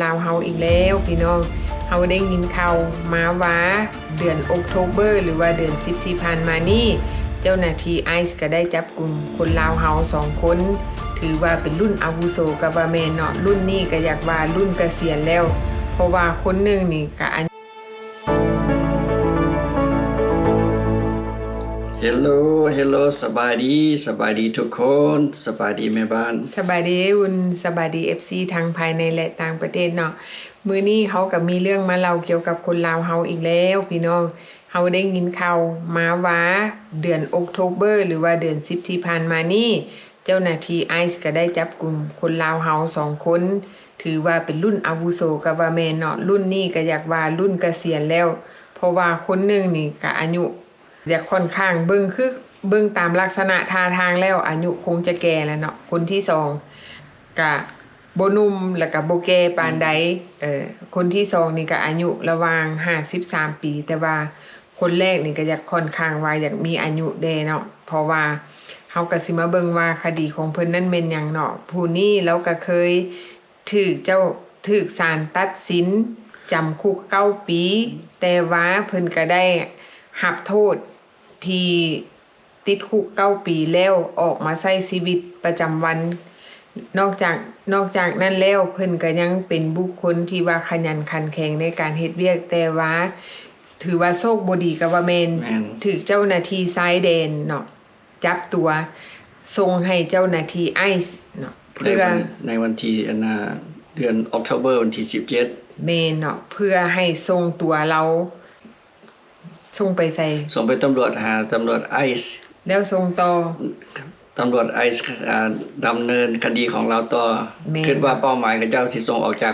ลาวเฮาอีกแล้วพี่น้องเฮาได้ยินข่าวมาว่าเดือนออกโทเบอร์หรือว่าเดือน10ที่ผ่านมานี่เจ้าหน้าที่ไอซ์ก็ได้จับกลุ่มคนลาวเฮา2คนถือว่าเป็นรุ่นอาวุโสกับว่าแม่นเนาะรุ่นนี้ก็อยากว่ารุ่นเกษียณแล้วเพราะว่าคนนึงนี่ก็Hello สบายดีทุกคนสบายดีแม่บ้านสบายดีอุ่นสบายดี FC ทั้งภายในและต่างประเทศเนาะมื้อนี้เฮาก็มีเรื่องมาเล่าเกี่ยวกับคนลาวเฮาอีกแล้วพี่น้องเฮาได้ยินข่าวมาว่าเดือนออกโทเบอร์หรือว่าเดือน10ที่ผ่านมานี่เจ้าหน้าที่ไอซ์ก็ได้จับกลุ่มคนลาวเฮา2คนถือว่าเป็นรุ่นอาวุโสกับว่าแม่นเนาะรุ่นนี้ก็อยากว่ารุ่นเกษียณแล้วเพราะว่าคนนึงนี่ก็อายุอยากค่อนข้างเบิ่งตามลักษณะท่าทางแล้วอายุคงจะแก่แล้วเนาะคนที่2ก็บ่หนุ่มแล้วก็บ่แก่ปานใดคนที่2นี่ก็อายุระหว่าง53ปีแต่ว่าคนแรกนี่ก็อยากค่อนข้างว่าอยากมีอายุแดเนาะเพราะว่าเฮาก็สิมาเบิ่งว่าคดีของเพิ่นนั้นแม่นหยังเนาะผู้นี้เราก็เคยถูกศาลตัดสินจำคุก9ปีแต่ว่าเพิ่นก็ได้รับโทษที่ติดคุก9ปีแล้วออกมาใช้ชีวิตประจำวันนอกจากนั้นแล้วเพิ่นก็ยังเป็นบุคคลที่ว่าขยันขันแข็งในการเฮ็ดเวียกแต่ว่าถือว่าโชคบ่ดีก็ว่าแม่นถูกเจ้าหน้าที่ชายแดนเนาะจับตัวส่งให้เจ้าหน้าที่ไอซ์เนาะเพื่อในวันที่เดือนออกโทเบอร์วันที่17แม่นเนาะเพื่อให้ส่งตัวเราส่งไปตำรวจตำรวจไอซ์แล้วส่งต่อตำรวจไอซ์ดำเนินคดีของเราต่อคิดว่าเป้าหมายของเจ้าสิส่งออกจาก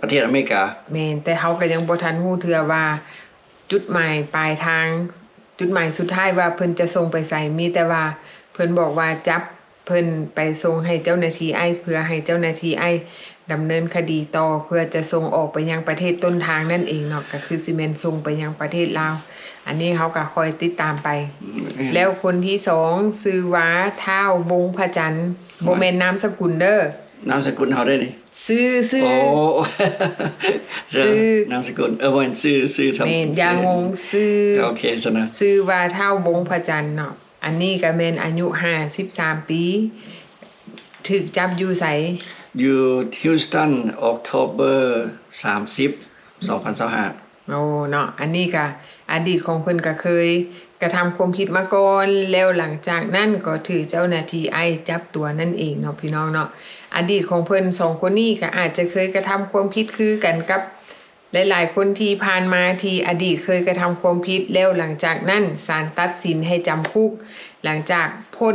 ประเทศอเมริกาแม่นแต่เฮาก็ยังบ่ทันฮู้เทื่อว่าจุดหมายปลายทางจุดหมายสุดท้ายว่าเพิ่นจะส่งไปไสมีแต่ว่าเพิ่นบอกว่าจับเพิ่นไปส่งให้เจ้าหน้าที่ไอซ์เพื่อให้เจ้าหน้าที่ไอซ์ดำเนินคดีต่อเพื่อจะส่งออกไปยังประเทศต้นทางนั่นเองเนาะก็คือสิแม่นส่งไปยังประเทศลาวอันนี้เขาก็คอยติดตามไปแล้วคนที่2ชื่อว่าท้าววงพระจันทร์บ่แม่นนามสกุลเด้อนามสกุลเฮาได้นี่ชื่อโอ้นามสกุลบ่แม่นชื่อทำแม่นอย่างงชื่อโอเคซะนะชื่อว่าท้าววงพระจันทร์เนาะอันนี้ก็แม่นอายุ53ปีถูกจับอยู่ไสอยู่ฮิวสตันออกโทเบอร์30 2025โอ้เนาะอันนี้ก็อดีตของเพิ่นก็เคยกระทำความผิดมาก่อนแล้วหลังจากนั้นก็ถือเจ้าหน้าที่ไอจับตัวนั่นเองเนาะพี่น้องเนาะอดีตของเพิ่น2คนนี้ก็อาจจะเคยกระทำความผิดคือกันกับหลายๆคนที่ผ่านมาที่อดีตเคยกระทำความผิดแล้วหลังจากนั้นศาลตัดสินให้จำคุกหลังจากพ้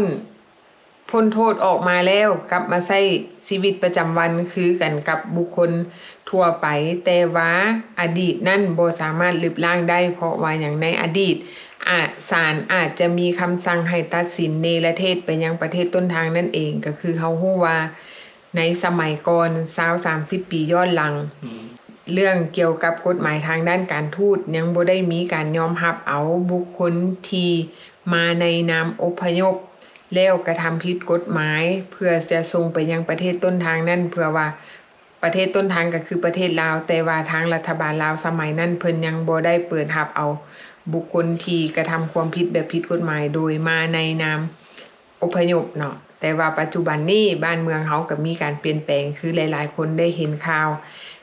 นโทษออกมาแล้วกลับมาใช้ชีวิตประจำวันคือกันกับบุคคลทั่วไปแต่ว่าอดีตนั้นบ่สามารถลบล้างได้เพราะว่าอย่างในอดีตศาลอาจจะมีคำสั่งให้ตัดสินเนรเทศไปยังประเทศต้นทางนั่นเองก็คือเขาฮู้ว่าในสมัยก่อน20-30 ปีย้อนหลังเรื่องเกี่ยวกับกฎหมายทางด้านการทูตยังบ่ได้มีการยอมรับเอาบุคคลที่มาในนามอพยพแล้วกระทำผิดกฎหมายเพื่อจะส่งไปยังประเทศต้นทางนั้นเพื่อว่าประเทศต้นทางก็คือประเทศลาวแต่ว่าทางรัฐบาลลาวสมัยนั้นเพิ่นยังบ่ได้เปิดรับเอาบุคคลที่กระทำความผิดแบบผิดกฎหมายโดยมาในนามอพยพเนาะแต่ว่าปัจจุบันนี้บ้านเมืองเฮาก็มีการเปลี่ยนแปลงคือหลายๆคนได้เห็นข่าว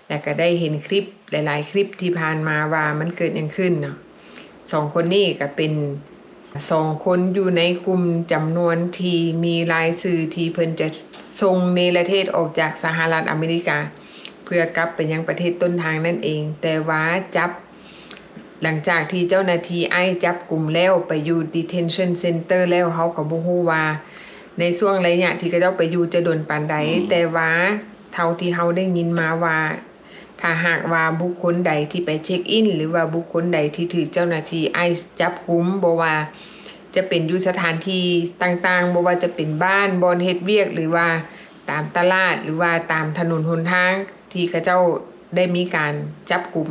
และก็ได้เห็นคลิปหลายๆคลิปที่ผ่านมาว่ามันเกิดหยังขึ้นเนาะ2คนนี้ก็เป็น2คนอยู่ในกลุ่มจำนวนที่มีรายชื่อที่เพิ่นจะส่งเนรเทศออกจากสหรัฐอเมริกาเพื่อกลับไปยังประเทศต้นทางนั่นเองแต่ว่าจับหลังจากที่เจ้าหน้าที่ไอจับกลุ่มแล้วไปอยู่ detention center แล้วเขาก็บ่ฮู้ว่าในช่วงระยะที่เขาเจ้าไปอยู่จะโดนปานใดแต่ว่าเท่าที่เฮาได้ยินมาว่าถ้าหากว่าบุคคลใดที่ไปเช็คอินหรือว่าบุคคลใดที่ถูกเจ้าหน้าที่ไอจับกุมบ่ว่าจะเป็นอยู่สถานที่ต่างๆบ่ว่าจะเป็นบ้านบ่อนเฮ็ดเวียกหรือว่าตามตลาดหรือว่าตามถนนหนทางที่เขาเจ้าได้มีการจับกุม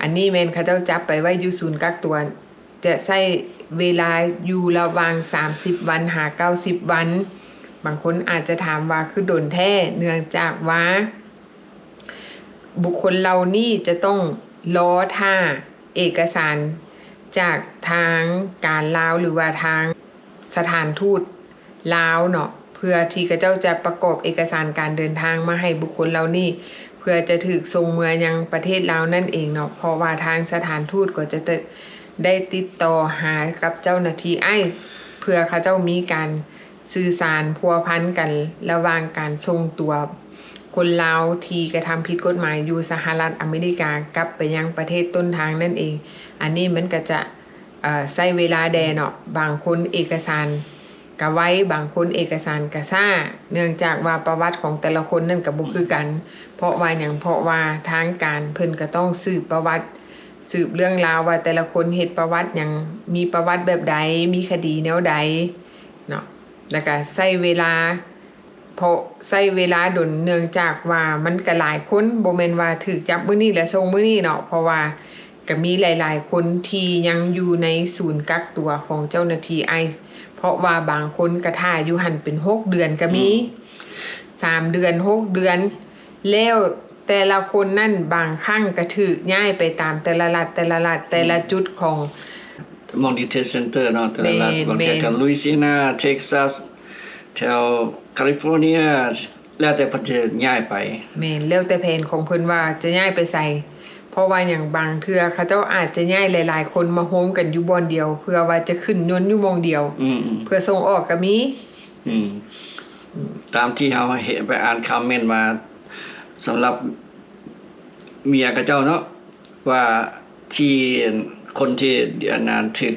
อันนี้แม่นเขาเจ้าจับไปไว้อยู่ศูนย์กักตัวจะใช้เวลาอยู่ระหว่าง30วันหา90วันบางคนอาจจะถามว่าคือโดนแท้เนื่องจากว่า บุคคลเหล่านี้จะต้องรอท่าเอกสารจากทางการลาวหรือว่าทางสถานทูตลาวเนาะเพื่อที่เขาเจ้าจะประกอบเอกสารการเดินทางมาให้บุคคลเหล่านี้เพื่อจะถูกส่งเมือยังประเทศลาวนั่นเองเนาะเพราะว่าทางสถานทูตก็จะได้ติดต่อหากับเจ้าหน้าที่ไอซ์เพื่อเขาเจ้ามีการสื่อสารพัวพันกันระหว่างการส่งตัวคนลาวที่กระทำผิดกฎหมายอยู่สหรัฐอเมริกากลับไปยังประเทศต้นทางนั่นเองอันนี้มันก็จะใช้เวลาแดเนาะบางคนเอกสารกะไว้บางคนเอกสารกะซ่าเนื่องจากว่าประวัติของแต่ละคนนั่นก็บ่คือกันเพราะว่าทางการเพิ่นก็ต้องสืบประวัติสืบเรื่องราวว่าแต่ละคนเฮ็ดประวัติหยังมีประวัติแบบใดมีคดีแนวใดเนาะแล้วก็ใช้เวลาดนเนื่องจากว่ามันก็หลายคนบ่แม่นว่าถูกจับมื้อนี้แล้วส่งมื้อนี้เนาะเพราะว่าก็มีหลายๆคนที่ยังอยู่ในศูนย์กักตัวของเจ้าหน้าที่ไอซ์เพราะว่าบางคนก็ท่าอยู่หั่นเป็น6เดือนก็มี3เดือน6เดือนแล้วแต่ละคนนั่นบางครั้งก็ถูกย้ายไปตามแต่ละรัฐแต่ละจุดของมองดีเทสเซ็นเตอร์เนาะแต่ละรัฐบางทีก็ลุยเซียนาเท็กซัสแถวแคลิฟอร์เนียแล้วแต่เพิ่นจะย้ายไปแม่นแล้วแต่แผนของเพิ่นว่าจะย้ายไปไสเพราะว่าอย่างบางเทื่อเขาเจ้าอาจจะย้ายหลายๆคนมาโฮมกันอยู่บ่อนเดียวเพื่อว่าจะขึ้นยนต์อยู่หม้องเดียวเพื่อส่งออกก็มีตามที่เฮาเห็นไปอ่านคอมเมนต์มาสำหรับเมียกับเจ้าเนาะว่าที่คนที่นานถึก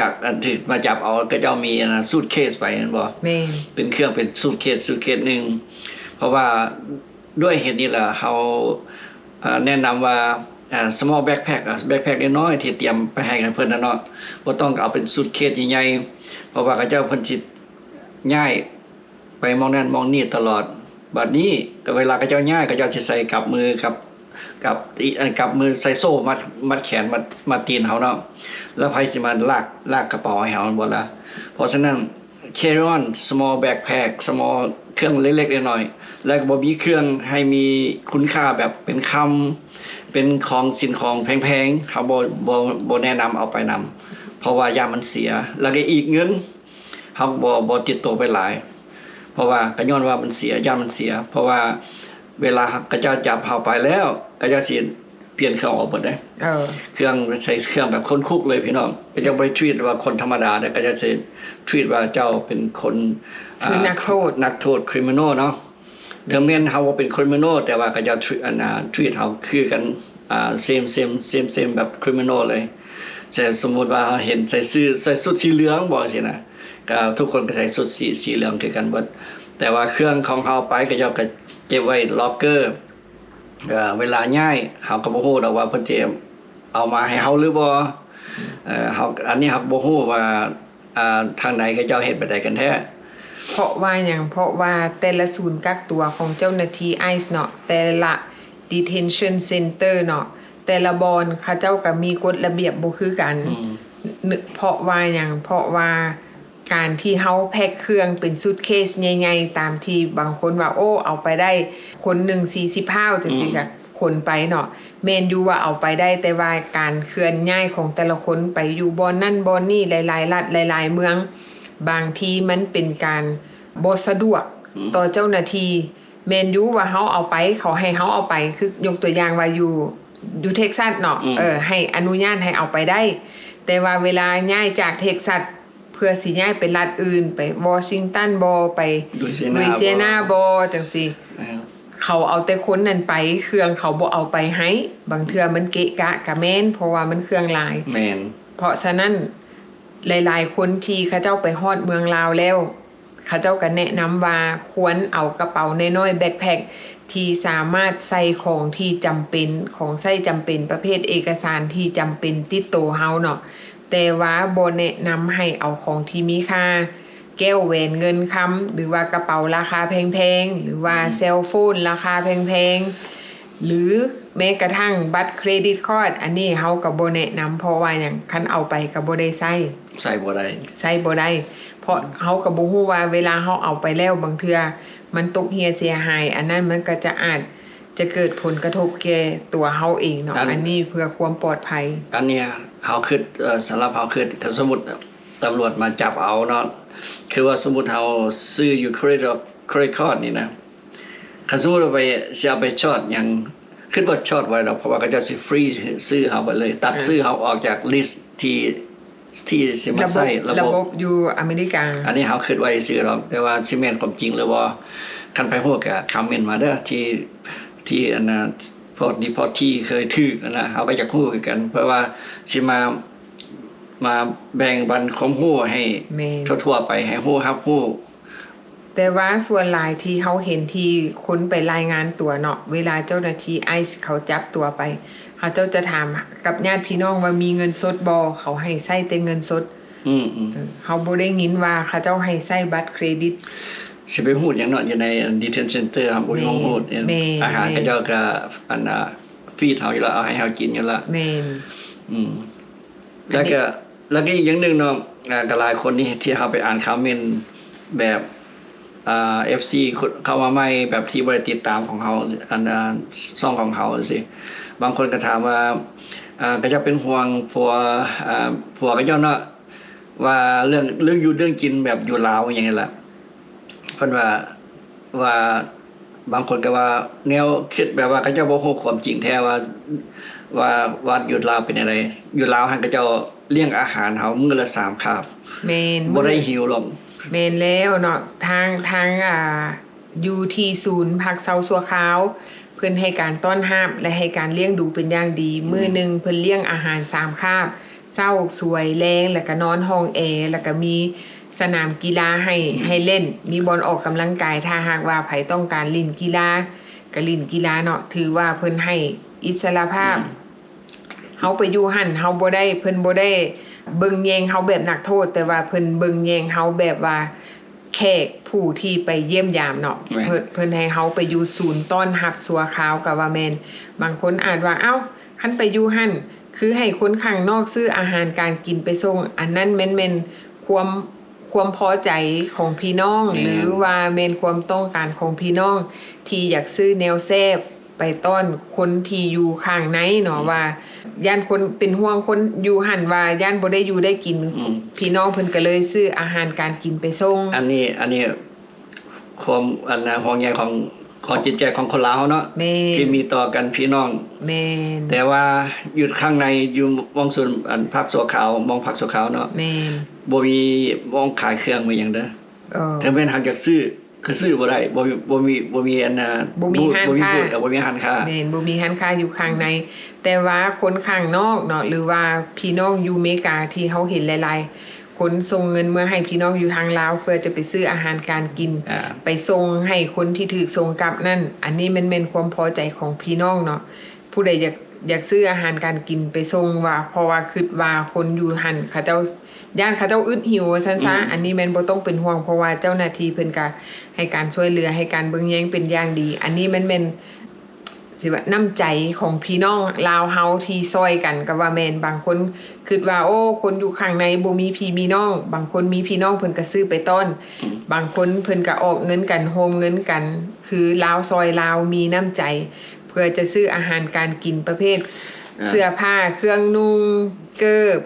กักถึกมาจับเอาก็เจ้ามีสูทเคสไปนั่นบ่แม่นเป็นเครื่องเป็นสูทเคสนึงเพราะว่าด้วยเหตุนี้ล่ะเฮาแนะนำว่าsmall backpack น้อยๆที่เตรียมไปให้กันเพิ่นน่ะเนาะบ่ต้องเอาเป็นสูทเคสใหญ่ๆเพราะว่าเขาเจ้าเพิ่นสิย้ายไปมองนั่นมองนี่ตลอดบัดนี้ก็เวลาเขาเจ้าย้ายเขาเจ้าสิใส่กับมือกับมือใส่โซ่มัดแขนมัดตีนเฮาเนาะแล้วไผสิมาลากกระเป๋าให้เฮาบ่ล่ะเพราะฉะนั้น carry on small backpack small เครื่องเล็กๆน้อยๆแล้วก็บ่มีเครื่องให้มีคุณค่าแบบเป็นคำเป็นของสิ่งของแพงๆเฮาบ่แนะนำเอาไปนำเพราะว่ายามมันเสียแล้วก็อีกเงินเฮาบ่ติดตัวไปหลายเพราะว่าก็ย้อนว่ามันเสียยามมันเสียเพราะว่าเวลาเขาเจ้าจับเฮาไปแล้วก็จะสิเปลี่ยนเครื่องออกหมดได้เครื่องใช้เครื่องแบบคนคุกเลยพี่น้องก็จะบ่ทรีตว่าคนธรรมดาก็จะสิทรีตว่าเจ้าเป็นคนคือนักโทษ criminal เนาะถึงแม้นเฮาบ่เป็น criminal แต่ว่าก็จะทรีตเฮาคือกันsame แบบ criminal เลยแต่สมมุติว่าเห็นใส่สุดสีเหลืองบ่สินะก็ทุกคนก็ใส่สุดสีเหลืองคือกันเบิดแต่ว่าเครื่องของเฮาไปก็จะเก็บไว้ล็อกเกอร์เวลาย้ายเฮาก็บ่ฮู้ดอกว่าเพิ่นจะเอามาให้เฮาหรือบ่เฮาอันนี้เฮาบ่ฮู้ว่าทางไหนเขาเจ้าเฮ็ดไปได้กันแท้เพราะว่าแต่ละศูนย์กักตัวของเจ้าหน้าที่ไอซ์เนาะแต่ละ detention center เนาะแต่ละบอนเขาเจ้าก็มีกฎระเบียบบ่คือกันเพราะว่าการที่เฮาแพ็คเครื่องเป็นซูทเคสใหญ่ๆตามที่บางคนว่าโอ้เอาไปได้คนหนึ่ง40พาวจังซี่ค่ะคนไปเนาะแม่นอยู่ว่าเอาไปได้แต่ว่าการเคลื่อนย้ายของแต่ละคนไปอยู่บ่อนนั่นบ่อนนี่หลายๆรัฐหลายๆเมืองบางทีมันเป็นการบ่สะดวกต่อเจ้าหน้าที่แม่นอยู่ว่าเฮาเอาไปเขาให้เฮาเอาไปคือยกตัวอย่างว่าอยู่เท็กซัสเนาะให้อนุญาตให้เอาไปได้แต่ว่าเวลาย้ายจากเท็กซัสเพื่อสิย้ายไปรัฐอื่นไปวอชิงตันบ่ไปลุยเซียนาบ่จังซี่เขาเอาแต่คนนั้นไปเครื่องเขาบ่เอาไปให้บางเทื่อมันเกะกะกะแม่นเพราะว่ามันเครื่องหลายแม่นเพราะฉะนั้นหลายๆคนที่เขาเจ้าไปฮอดเมืองลาวแล้วเขาเจ้าก็แนะนำว่าควรเอากระเป๋าน้อยๆแบ็คแพ็คที่สามารถใส่ของที่จำเป็นของใช้จำเป็นประเภทเอกสารที่จำเป็นติดตัวเฮาเนาะแต่ว่าบ่แนะนำให้เอาของที่มีค่าแก้วแหวนเงินคำหรือว่ากระเป๋าราคาแพงๆหรือว่าเซลโฟนราคาแพงๆหรือแม้กระทั่งบัตรเครดิตคาร์ดอันนี้เฮาก็บ่แนะนำเพราะว่าหยังคันเอาไปก็บ่ได้ใช้บ่ได้เพราะเฮาก็บ่ฮู้ว่าเวลาเฮาเอาไปแล้วบางเทื่อมันตกเหี่ยเสียหายอันนั้นมันก็จะอาจจะ จะเกิดผลกระทบแก่ตัวเฮาเองเนาะอันนี้เพื่อความปลอดภัยอันเนี้ยเฮาคิดสำหรับเฮาคิดถ้าสมมุติตำรวจมาจับเอาเนาะคือว่าสมมุติเฮาซื้ออยู่credit card นี่นะถ้าสมมุติว่าไปสิเอาไปช็อตหยังคิดว่าช็อตไว้ดอกเพราะว่าก็จะสิฟรีซื้อเฮาไปเลยตัดซื้อเฮาออกจากลิสต์ที่สิมาใช้ระบบอยู่อเมริกาอันนี้เฮาคิดไว้ซื้อหรอกแต่ว่าสิแม่นความจริงหรือบ่คันไปฮู้ก็คอมเมนต์มาเด้อที่อันน่ะพวกดีพอที่เคยถูกนะเฮาก็อยากฮู้คือกันเพราะว่าสิมาแบ่งปันความรู้ให้ทั่วๆไปให้ฮู้รับรู้แต่ว่าส่วนหลายที่เฮาเห็นที่คนไปรายงานตัวเนาะเวลาเจ้าหน้าที่ไอซ์เขาจับตัวไปเขาเจ้าจะถามกับญาติพี่น้องว่ามีเงินสดบ่เขาให้ใช้แต่เงินสดเฮาบ่ได้ยินว่าเขาเจ้าให้ใช้บัตรเครดิตสิไปฮู้หยังเนาะอยู่ใน detention center ครับบ่ต้องฮู้อาหารก็เจ้าก็อันฟีดเฮาอยู่แล้วเอาให้เฮากินอยู่แล้วแม่นแล้วก็อีกอย่างนึงเนาะก็หลายคนที่เฮาไปอ่านคอมเมนต์แบบFC เข้ามาใหม่แบบที่บ่ได้ติดตามของเฮาอันช่องของเฮาสิบางคนก็ถามว่าก็จะเป็นห่วงผัวก็เจ้าเนาะว่าเรื่องอยู่เรื่องกินแบบอยู่ลาวอย่างนี้ล่ะเพิ่นว่าบางคนก็ว่าแนวคิดแบบว่าเขาเจ้าบ่ฮู้ความจริงแท้ว่าอยู่ลาวเป็นอะไรอยู่ลาวหั่นเขาเจ้าเลี้ยงอาหารเฮามื้อละ3คาบแม่นบ่ได้หิวหรอกแม่นแล้วเนาะทางอยู่ที่ศูนย์พักเซาซัวขาวเพิ่นให้การต้อนรับและให้การเลี้ยงดูเป็นอย่างดีมื้อนึงเพิ่นเลี้ยงอาหาร3คาบเช้าสวยแลงแล้วก็นอนห้องแอร์แล้วก็มีสนามกีฬาให้เล่นมีบอลออกกำลังกายถ้าหากว่าไผต้องการเล่นกีฬาก็เล่นกีฬาเนาะถือว่าเพิ่นให้อิสรภาพเฮาไปอยู่หั่นเฮาบ่ได้เพิ่นบ่ได้เบิ่งแยงเฮาแบบนักโทษแต่ว่าเพิ่นเบิ่งแยงเฮาแบบว่าแขกผู้ที่ไปเยี่ยมยามเนาะเพิ่นให้เฮาไปอยู่ศูนย์ต้อนรับสัวขาวก็ว่าแม่นบางคนอาจว่าเอ้าคันไปอยู่หั่นคือให้คนข้างนอกซื้ออาหารการกินไปส่งอันนั้นแม่นความพอใจของพี่น้องหรือว่าแม่นความต้องการของพี่น้องที่อยากซื้อแนวแซ่บไปต้อนคนที่อยู่ข้างในเนาะว่าย่านคนเป็นห่วงคนอยู่หั่นว่าย่านบ่ได้อยู่ได้กินพี่น้องเพิ่นก็เลยซื้ออาหารการกินไปส่งอันนี้ความห่วงใยของจิตใจของคนลาวเนาะที่มีต่อกันพี่น้องแม่นแต่ว่าอยู่ข้างในอยู่มองส่วนภาคสัวขาวมองภาคสัวขาวเนาะแม่นบ่มีมองขายเครื่องไว้หยังเด้อถ้าแม่นหากอยากซื้อคือซื้อบ่ได้บ่มีอันบ่มีร้านค้าบ่มีร้านค้าแม่นบ่มีร้านค้าอยู่ข้างในแต่ว่าคนข้างนอกเนาะหรือว่าพี่น้องอยู่อเมริกาที่เฮาเห็นหลายๆคนส่งเงินมาให้พี่น้องอยู่ทางลาวเพื่อจะไปซื้ออาหารการกินไปส่งให้คนที่ถูกส่งกลับนั่นอันนี้มันเป็นความพอใจของพี่น้องเนาะผู้ใดอยากซื้ออาหารการกินไปส่งว่าเพราะว่าคิดว่าคนอยู่หั่นเขาเจ้าย่านเขาเจ้าอึดหิวซั่นซะอันนี้แม่นบ่ต้องเป็นห่วงเพราะว่าเจ้าหน้าที่เพิ่นก็ให้การช่วยเหลือให้การเบิ่งแยงเป็นอย่างดีอันนี้มันแม่นสิว่าน้ำใจของพี่น้องลาวเฮาที่ซอยกันก็ว่าแม่นบางคนคิดว่าโอ้คนอยู่ข้างในบ่มีพี่มีน้องบางคนมีพี่น้องเพิ่นก็ซื้อไปต้อนบางคนเพิ่นก็ออกเงินกันโฮมเงินกันคือลาวซอยลาวมีน้ำใจเพื่อจะซื้ออาหารการกินประเภทเสื้อผ้าเครื่องนุ่งเกิบ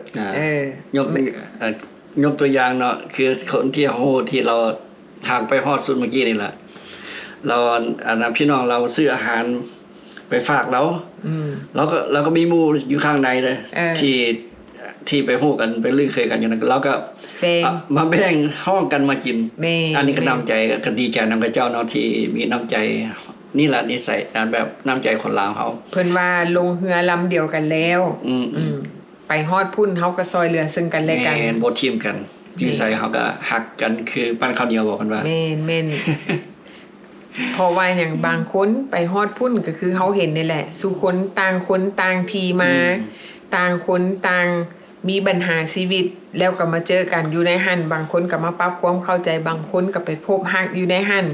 ยกตัวอย่างเนาะคือคนที่โหที่เราทางไปฮอดสุดเมื่อกี้นี่แหละเราพี่น้องเราซื้ออาหารไปฝากเราก็มีหมู่อยู่ข้างในเลยที่ไปฮู้กันไปลือเคยกันอย่างนั้นเราก็มาแบ่งห้องกันมากินอันนี้ก็น้ำใจก็ดีใจนำกับเจ้าเนาะที่มีน้ำใจนี่ล่ะนิสัยแบบน้ำใจคนลาวเฮาเพิ่นว่าลงเรือลำเดียวกันแล้วไปฮอดพุ่นเฮาก็ซอยเหลือซึ่งกันและกันแม่นบ่ทีมกันนิสัยเฮาก็ฮักกันคือปั้นข้าวเหนียวบอกกันว่าแม่นเพราะว่าอย่างบางคนไปฮอดพุ่นก็คือเฮาเห็นนี่แหละสุคนต่างทีมาต่างคนต่างมีปัญหาชีวิตแล้วก็มาเจอกันอยู่ในหั่นบางคนก็มาปรับความเข้าใจบางคนก็ไปพบฮักอยู่ในหั่น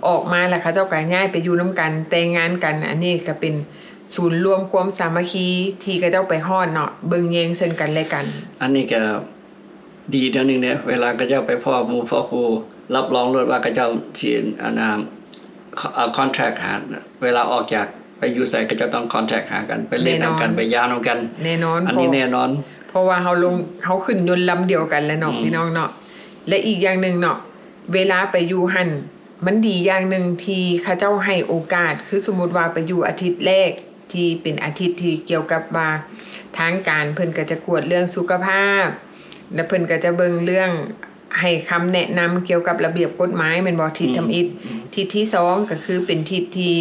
ออกมาแล้วเขาเจ้าก็ย้ายไปอยู่นำกันแต่งงานกันอันนี้ก็เป็นศูนย์รวมความสามัคคีที่เขาเจ้าไปฮอดเนาะเบิ่งแยงซึ่งกันและกันอันนี้ก็ดีเดี๋ยวนึงเนี่ยเวลาเขาเจ้าไปพ่อหมู่พ่อครูรับรองเลยว่าเขาเจ้าสิคอนแทรคหาเวลาออกจาก ไปอยู่ไสก็จะต้องคอนแทคหากันไปเล่นนํกันไปยามนํกัน แน่นอน อันนี้แน่นอน เพราะว่าเขาขึ้นยนต์ลำเดียวกันแล้วเนาะพี่น้องเนาะและอีกอย่างหนึ่งเนาะเวลาไปอยู่หั่นมันดีอย่างหนึ่งที่เขาเจ้าให้โอกาสคือสมมุติว่าไปอยู่อาทิตย์แรกที่เป็นอาทิตย์ที่เกี่ยวกับว่าทางการเพิ่นก็จะกวดเรื่องสุขภาพและเพิ่นก็จะเบิ่งเรื่องให้คำแนะนำเกี่ยวกับระเบียบกฎหมายแม่นบ่ทิศทำอิฐทิศที่2ก็คือเป็นทิศที่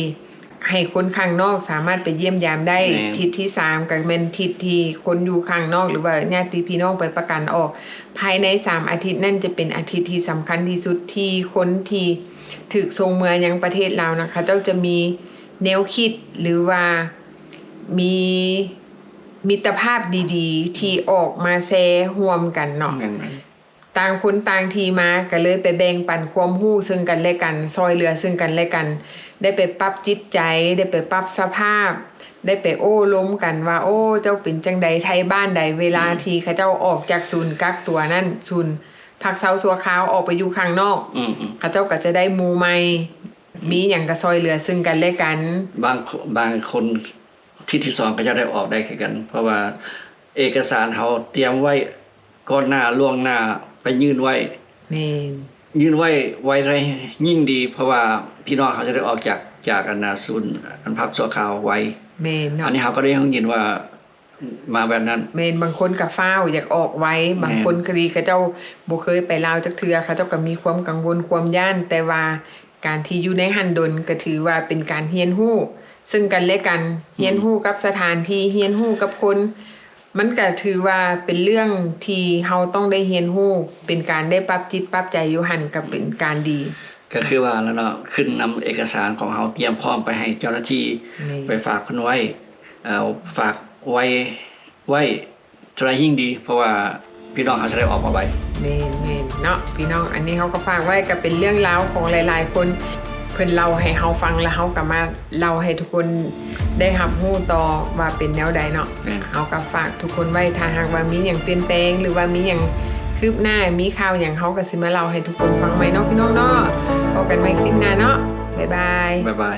ให้คนข้างนอกสามารถไปเยี่ยมยามได้ทิศที่3ก็แม่นทิศที่คนอยู่ข้างนอกหรือว่าญาติพี่น้องไปประกันออกภายใน3อาทิตย์นั่นจะเป็นอาทิตย์ที่สำคัญที่สุดที่คนที่ถูกส่งเมือยังประเทศลาวนะคะเจ้าจะมีแนวคิดหรือว่ามีมิตรภาพดีๆที่ออกมาแชร์ร่วมกันเนาะต่างคนต่างทีมาก็เลยไปแบ่งปันความรู้ซึ่งกันและกันซอยเหลือซึ่งกันและกันได้ไปปรับจิตใจได้ไปปรับสภาพได้ไปโอ้ล้มกันว่าโอ้เจ้าเป็นจังใดไทยบ้านใดเวลาที่เขาเจ้าออกจากศูนย์กักตัวนั่นศูนย์พักเซาสัวขาวออกไปอยู่ข้างนอกเขาเจ้าก็จะได้หมู่ใหม่มีหยังก็ซอยเหลือซึ่งกันและกันบางคนที่2ก็จะได้ออกได้คือกันเพราะว่าเอกสารเฮาเตรียมไว้ก่อนหน้าล่วงหน้าไปยื่นไว้แม่นยื่นไว้ได้ยิ่งดีเพราะว่าพี่น้องเขาจะได้ออกจากอันนาศูนย์อันพักชั่วคราวไว้แม่นเนาะอันนี้เขาก็ได้ยินว่ามาแบบนั้นแม่นบางคนก็ฟ้าวอยากออกไว้บางคนก็ดีเขาเจ้าบ่เคยไปลาวจักเทื่อเขาเจ้าก็มีความกังวลความย้านแต่ว่าการที่อยู่ในหันดนก็ถือว่าเป็นการเรียนรู้ซึ่งกันและกันเรียนรู้กับสถานที่เรียนรู้กับคนมันก็ถือว่าเป็นเรื่องที่เฮาต้องได้เรียนรู้เป็นการได้ปรับจิตปรับใจอยู่หั่นก็เป็นการดีก็คือว่าแล้วเนาะขึ้นนำเอกสารของเฮาเตรียมพร้อมไปให้เจ้าหน้าที่ไปฝากเพิ่นไว้ฝากไว้จะได้ยิ่งดีเพราะว่าพี่น้องเขาจะได้ออกมาไว้แม่นๆเนาะพี่น้องอันนี้เฮาก็ฝากไว้ก็เป็นเรื่องราวของหลายๆคนเพิ่นเล่าให้เฮาฟังแล้วเฮาก็มาเล่าให้ทุกคนได้รับรู้ต่อว่าเป็นแนวใดเนาะเฮาก็ฝากทุกคนไว้ถ้าหากว่ามีหยังเปลี่ยนแปลงหรือว่ามีหยังคืบหน้ามีข่าวหยังเฮาก็สิมาเล่าให้ทุกคนฟังใหม่เนาะพี่น้องเนาะพบกันใหม่คลิปหน้าเนาะบ๊ายบาย